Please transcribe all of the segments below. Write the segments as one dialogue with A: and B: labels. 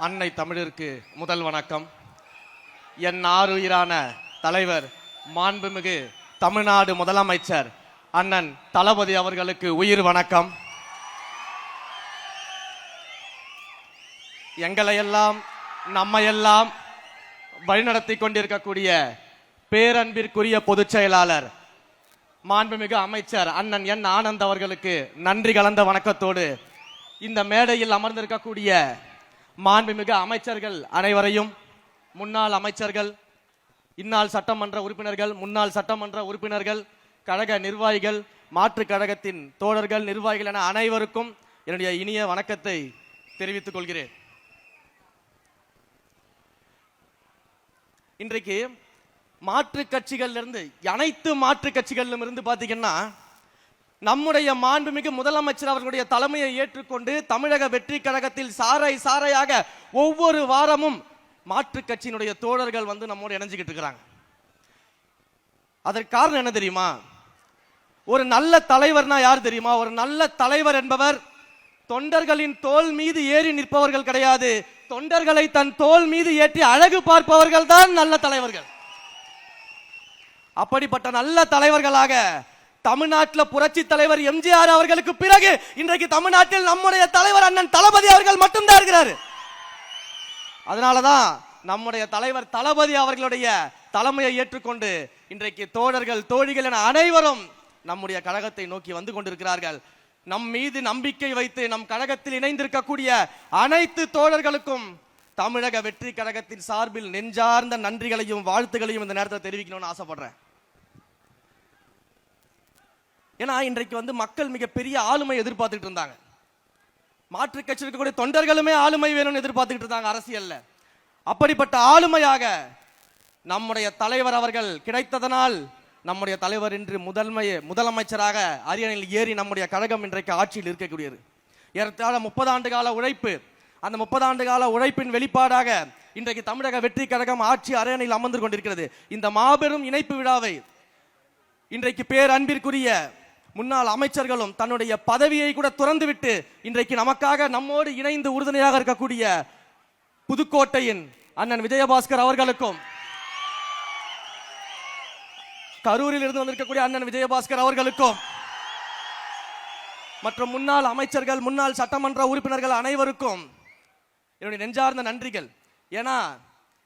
A: அன்னை தமிழிற்கு முதல் வணக்கம். என் ஆருயிரான தலைவர் மாண்புமிகு தமிழ்நாடு முதலமைச்சர் அண்ணன் தளபதி அவர்களுக்கு உயிர் வணக்கம். எங்களையெல்லாம் நம்மையெல்லாம் வழிநடத்தி கொண்டிருக்கக்கூடிய பேரன்பிற்குரிய பொதுச் செயலாளர் மாண்புமிகு அமைச்சர் அண்ணன் என் ஆனந்த் அவர்களுக்கு நன்றி கலந்த வணக்கத்தோடு இந்த மேடையில் அமர்ந்திருக்கக்கூடிய மாண்புமிகு அமைச்சர்கள் அனைவரையும், முன்னாள் அமைச்சர்கள், இந்நாள் சட்டமன்ற உறுப்பினர்கள், முன்னாள் சட்டமன்ற உறுப்பினர்கள், கழக நிர்வாகிகள், மாற்று கழகத்தின் தோழர்கள், நிர்வாகிகள் என அனைவருக்கும் என்னுடைய இனிய வணக்கத்தை தெரிவித்துக் கொள்கிறேன். இன்றைக்கு மாற்று கட்சிகள் இருந்து, அனைத்து மாற்று கட்சிகளிலும் இருந்து பாத்தீங்கன்னா நம்முடைய மாண்புமிகு முதலமைச்சர் அவர்களுடைய தலைமையை ஏற்றுக்கொண்டு தமிழக வெற்றி கழகத்தில் சாறை சாறையாக ஒவ்வொரு வாரமும் மாற்று கட்சியினுடைய தோழர்கள் வந்து நம்மோடு இணைஞ்சுக்கிட்டு இருக்கிறாங்க. அதற்கு காரணம் என்ன தெரியுமா? ஒரு நல்ல தலைவர்னா யார் தெரியுமா? ஒரு நல்ல தலைவர் என்பவர் தொண்டர்களின் தோள் மீது ஏறி நிற்பவர்கள் கிடையாது, தொண்டர்களை தன் தோள் மீது ஏற்றி அழகு பார்ப்பவர்கள் தான் நல்ல தலைவர்கள். அப்படிப்பட்ட நல்ல தலைவர்களாக தமிழ்நாட்டில் புரட்சி தலைவர் எம்ஜிஆர் அவர்களுக்கு பிறகு இன்றைக்கு தமிழ்நாட்டில் நம்முடைய தலைவர் அண்ணன் தளபதி அவர்கள் மட்டும்தான் இருக்கிறார். அதனாலதான் நம்முடைய தலைவர் தளபதி அவர்களுடைய தலைமையை ஏற்றுக்கொண்டு இன்றைக்கு தோழர்கள், தோழிகள் என அனைவரும் நம்முடைய கழகத்தை நோக்கி வந்து கொண்டிருக்கிறார்கள். நம் மீது நம்பிக்கை வைத்து நம் கழகத்தில் இணைந்திருக்கக்கூடிய அனைத்து தோழர்களுக்கும் தமிழக வெற்றி கழகத்தின் சார்பில் நெஞ்சார்ந்த நன்றிகளையும் வாழ்த்துகளையும் இந்த நேரத்தில் தெரிவிக்கணும்னு ஆசைப்படுறேன். ஏன்னா இன்றைக்கு வந்து மக்கள் மிகப்பெரிய ஆளுமை எதிர்பார்த்துட்டு இருந்தாங்க. மாற்று கட்சி இருக்கக்கூடிய தொண்டர்களுமே ஆளுமை வேணும்னு எதிர்பார்த்துட்டு இருந்தாங்க அரசியல்ல. அப்படிப்பட்ட ஆளுமையாக நம்முடைய தலைவர் அவர்கள் கிடைத்ததனால் நம்முடைய தலைவர் இன்று முதலமைச்சராக அரியணையில் ஏறி நம்முடைய கழகம் இன்றைக்கு ஆட்சியில் இருக்கக்கூடியது. ஏறத்தாழ 30 ஆண்டு கால உழைப்பு, அந்த 30 ஆண்டு கால உழைப்பின் வெளிப்பாடாக இன்றைக்கு தமிழக வெற்றி கழகம் ஆட்சி அரியணையில் அமர்ந்து கொண்டிருக்கிறது. இந்த மாபெரும் இணைப்பு விழாவை இன்றைக்கு பேரன்பிற்குரிய முன்னாள் அமைச்சர்களும் தன்னுடைய பதவியை கூட துறந்துவிட்டு இன்றைக்கு நமக்காக நம்மோடு இணைந்து உறுதுணையாக இருக்கக்கூடிய புதுக்கோட்டையின் அண்ணன் விஜயபாஸ்கர் அவர்களுக்கும், கரூரில் இருந்து வந்திருக்கக்கூடிய அண்ணன் விஜயபாஸ்கர் அவர்களுக்கும் மற்றும் முன்னாள் அமைச்சர்கள், முன்னாள் சட்டமன்ற உறுப்பினர்கள் அனைவருக்கும் என்னுடைய நெஞ்சார்ந்த நன்றிகள். ஏன்னா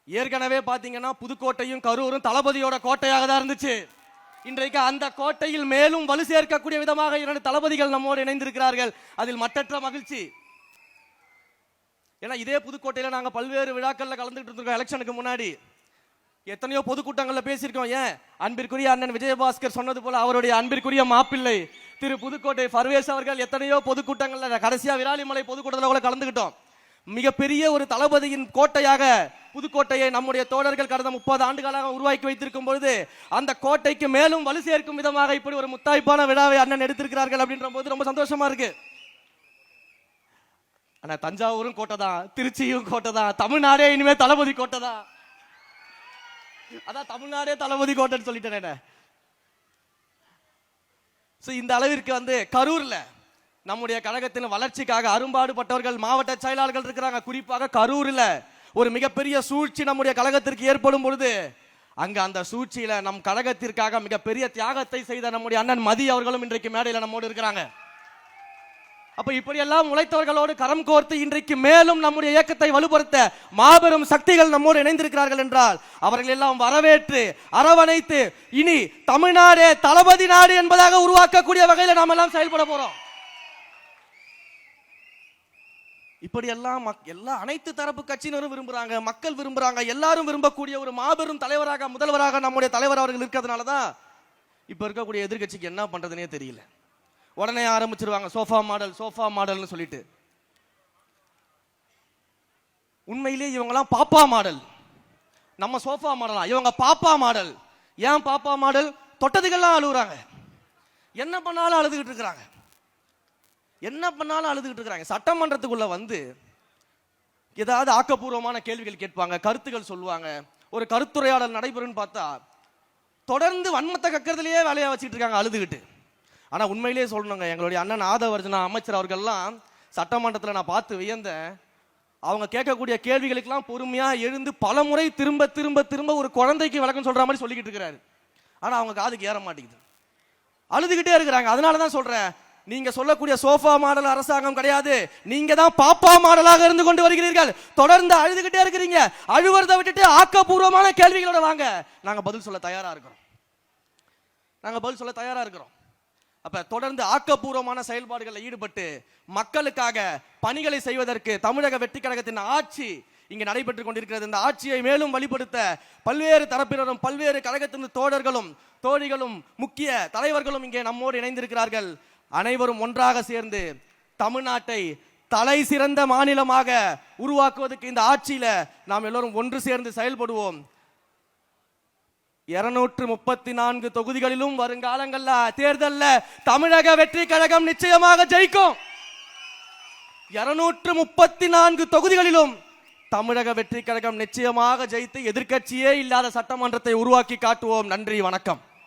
A: ஏற்கனவே பாத்தீங்கன்னா புதுக்கோட்டையும் கரூரும் தளபதியோட கோட்டையாக தான் இருந்துச்சு. இன்றைக்கு அந்த கோட்டையில் மேலும் வலு சேர்க்கக்கூடிய விதமாக 2 தளபதிகள் நம்மோடு இணைந்திருக்கிறார்கள். அதில் மற்றற்ற மகிழ்ச்சி. ஏன்னா இதே புதுக்கோட்டையில நாங்க பல்வேறு விழாக்கள்ல கலந்துட்டு இருக்கோம். எலெக்ஷனுக்கு முன்னாடி எத்தனையோ பொதுக்கூட்டங்கள்ல பேசியிருக்கோம். ஏன் அன்பிற்குரிய அண்ணன் விஜயபாஸ்கர் சொன்னது போல அவருடைய அன்பிற்குரிய மாப்பிள்ளை திரு புதுக்கோட்டை பர்வேஸ் அவர்கள் எத்தனையோ பொதுக்கூட்டங்கள்ல, கடைசியா விராலிமலை பொதுக்கூட்டத்தில் கூட கலந்துகிட்டோம். மிகப்பெரிய ஒரு தளபதியின் கோட்டையாக புதுக்கோட்டையை நம்முடைய தோழர்கள் கடந்த 30 ஆண்டுகளாக உருவாக்கி வைத்திருக்கும் பொழுது அந்த கோட்டைக்கு மேலும் வலு சேர்க்கும் விதமாக இப்படி ஒரு முத்தாய்ப்பான விழாவை அண்ணன் எடுத்திருக்கிறார்கள் அப்படின்ற போது ரொம்ப சந்தோஷமா இருக்கு. ஆனா தஞ்சாவூரும் கோட்டை தான், திருச்சியும் கோட்டை தான், தமிழ்நாடே இனிமே தளபதி கோட்டை தான். அதான் தமிழ்நாடே தளபதி கோட்டைன்னு சொல்லிட்டேன். இந்த அளவிற்கு வந்து கரூர்ல நம்முடைய கழகத்தின் வளர்ச்சிக்காக அரும்பாடுபட்டவர்கள் மாவட்ட செயலாளர்கள் இருக்கிறாங்க. குறிப்பாக கரூரில் ஒரு மிகப்பெரிய சூழ்ச்சி நம்முடைய கழகத்திற்கு ஏற்படும் பொழுது அங்க அந்த சூழ்ச்சியில நம் கழகத்திற்காக மிகப்பெரிய தியாகத்தை செய்த நம்முடைய அண்ணன் மதி அவர்களும் இன்றைக்கு மேடையில் நம்மோடு இருக்கிறாங்க. அப்ப இப்படியெல்லாம் உழைத்தவர்களோடு கரம் கோர்த்து இன்றைக்கு மேலும் நம்முடைய இயக்கத்தை வலுப்படுத்த மாபெரும் சக்திகள் நம்மோடு இணைந்திருக்கிறார்கள் என்றால் அவர்கள் எல்லாம் வரவேற்று அரவணைத்து இனி தமிழ்நாடே தளபதி நாடு என்பதாக உருவாக்கக்கூடிய வகையில் நாம் எல்லாம் செயல்பட போறோம். இப்படி எல்லாம் அனைத்து தரப்பு கட்சியினரும் விரும்புறாங்க, மக்கள் விரும்புறாங்க, எல்லாரும் விரும்பக்கூடிய ஒரு மாபெரும் தலைவராக, முதல்வராக நம்முடைய தலைவர் அவர்கள் இருக்கிறதுனாலதான் இப்ப இருக்கக்கூடிய எதிர்கட்சிக்கு என்ன பண்றதுனே தெரியல. உடனே ஆரம்பிச்சிருவாங்க சோஃபா மாடல், சோஃபா மாடல்னு சொல்லிட்டு. உண்மையிலே இவங்கெல்லாம் பாப்பா மாடல், நம்ம சோஃபா மாடலா, இவங்க பாப்பா மாடல். ஏன் பாப்பா மாடல்? தொட்டதுக்கெல்லாம் அழுகுறாங்க, என்ன பண்ணாலும் அழுதுகிட்டு இருக்கிறாங்க, என்ன பண்ணாலும் அழுதுகிட்டு இருக்கிறாங்க. சட்டமன்றத்துக்குள்ள வந்து ஏதாவது ஆக்கப்பூர்வமான கேள்விகள் கேட்பாங்க, கருத்துக்கள் சொல்லுவாங்க, ஒரு கருத்துரையாடல் நடைபெறும் பார்த்தா தொடர்ந்து வன்மத்தை கக்கிறதுலயே வேலையா வச்சுட்டு இருக்காங்க அழுதுகிட்டு. ஆனா உண்மையிலேயே சொல்லணுங்க, எங்களுடைய அண்ணன் ஆதவர்ஜனா அமைச்சர் அவர்கள்லாம் சட்டமன்றத்தில் நான் பார்த்து வியந்தேன். அவங்க கேட்கக்கூடிய கேள்விகளுக்கெல்லாம் பொறுமையா எழுந்து பல முறை திரும்ப திரும்ப திரும்ப ஒரு குழந்தைக்கு விளக்கம் சொல்ற மாதிரி சொல்லிக்கிட்டு இருக்கிறாரு. ஆனா அவங்க காதுக்கு ஏற மாட்டேங்குது, அழுதுகிட்டே இருக்கிறாங்க. அதனாலதான் சொல்றேன், நீங்க சொல்லக்கூடிய சோஃபா மாடல் அரசாங்கம் கிடையாது, நீங்க தான் பாப்பா மாடலாக இருந்து கொண்டு வருகிறீர்கள். தொடர்ந்து அழுதுகிட்டே இருக்கிறீங்க. அழுவறதை விட்டுட்டு ஆக்கப்பூர்வமான கேள்விகளோட வாங்க, நாங்க பதில் சொல்ல தயாரா இருக்கிறோம். அப்ப தொடர்ந்து ஆக்கப்பூர்வமான செயல்பாடுகளில் ஈடுபட்டு மக்களுக்காக பணிகளை செய்வதற்கு தமிழக வெற்றி கழகத்தின் ஆட்சி இங்கு நடைபெற்றுக் கொண்டிருக்கிறது. இந்த ஆட்சியை மேலும் வலுப்படுத்த பல்வேறு தரப்பினரும் பல்வேறு கழகத்தின் தோழர்களும் தோழிகளும் முக்கிய தலைவர்களும் இங்கே நம்மோடு இணைந்திருக்கிறார்கள். அனைவரும் ஒன்றாக சேர்ந்து தமிழ்நாட்டை தலை சிறந்த மாநிலமாக உருவாக்குவதற்கு இந்த ஆட்சியில நாம் எல்லோரும் ஒன்று சேர்ந்து செயல்படுவோம். 234 தொகுதிகளிலும் வருங்காலங்கள்ல தேர்தல்ல தமிழக வெற்றி கழகம் நிச்சயமாக ஜெயிக்கும். 234 தொகுதிகளிலும் தமிழக வெற்றி கழகம் நிச்சயமாக ஜெயித்து எதிர்க்கட்சியே இல்லாத சட்டமன்றத்தை உருவாக்கி காட்டுவோம். நன்றி, வணக்கம்.